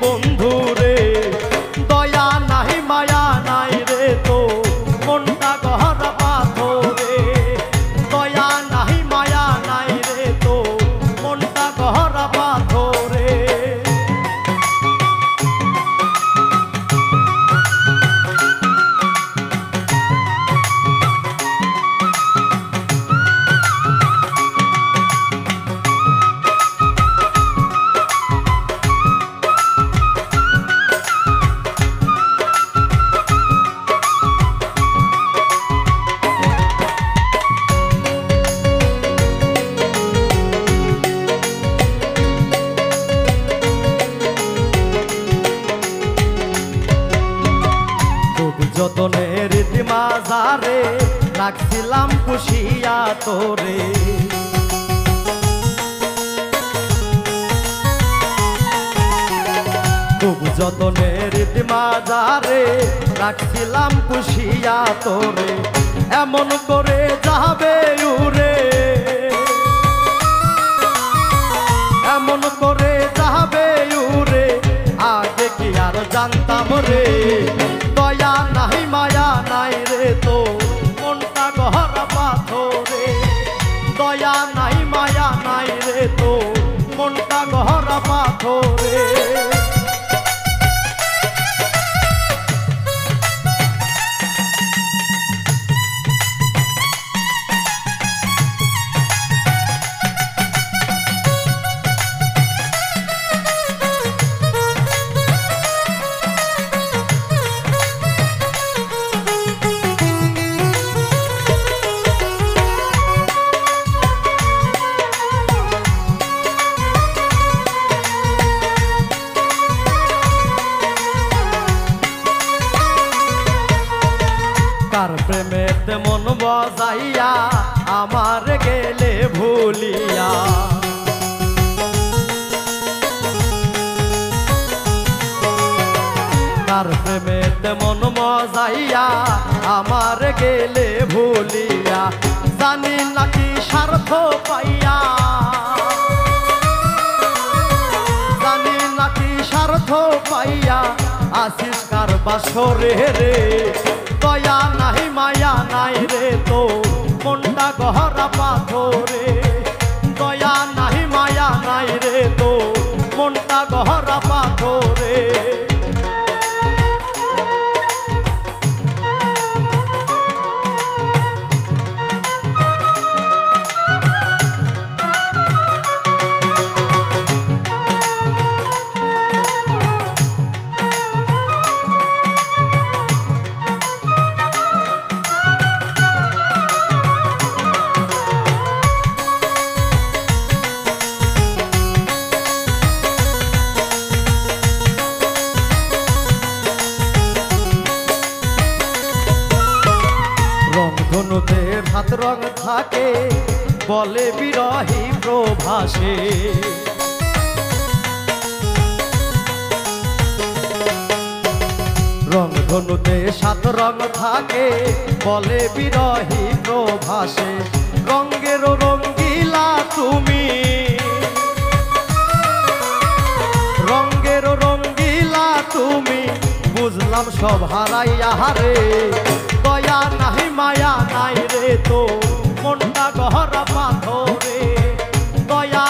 বন্ধু রে দয়া নাই মায়া নাই রে তো মনটা গহরা পাথরে দয়া নাই মায়া নাই রে তো মনটা গহরা পাথরে যতনের মাঝারে রাখছিলাম পুষিয়া তোরে খুব যতনের মাঝারে রাখছিলাম পুষিয়া তোরে এমন করে যাবে উরে এমন করে যাবে উরে আগে কি আর জানতাম রে দয়া নাই মায়া নাই রে তো মনটা গহরা পাথরে দয়া নাই মায়া নাই রে তো মনটা গহরা পাথরে কার প্রেমেতে মন বজাইয়া আমার গেলে ভুলিয়া কার প্রেমেতে মন বজাইয়া আমার গেলে ভুলিয়া জানি নাকি স্বার্থ পাইয়া জানি নাকি স্বার্থ পাইয়া আসিস কার বাসরে রে দয়া নাই মায়া নাই রে তো মনটা গহরা পাথরে দয়া নাই মায়া নাই রে তো মনটা গহরা পাথরে ধনুদের হাত রং থাকে বলে বিরহী প্রভাসে রং ধনুতে সাত রং থাকে বলে বিরহী প্রভাসে রঙ্গের রঙ্গিলা তুমি রঙ্গের রঙ্গিলা তুমি বুঝলাম সব হারাইয়া রে দয়া নাই মায়া নাই রে তো মনটা গহরা পাথরে দয়া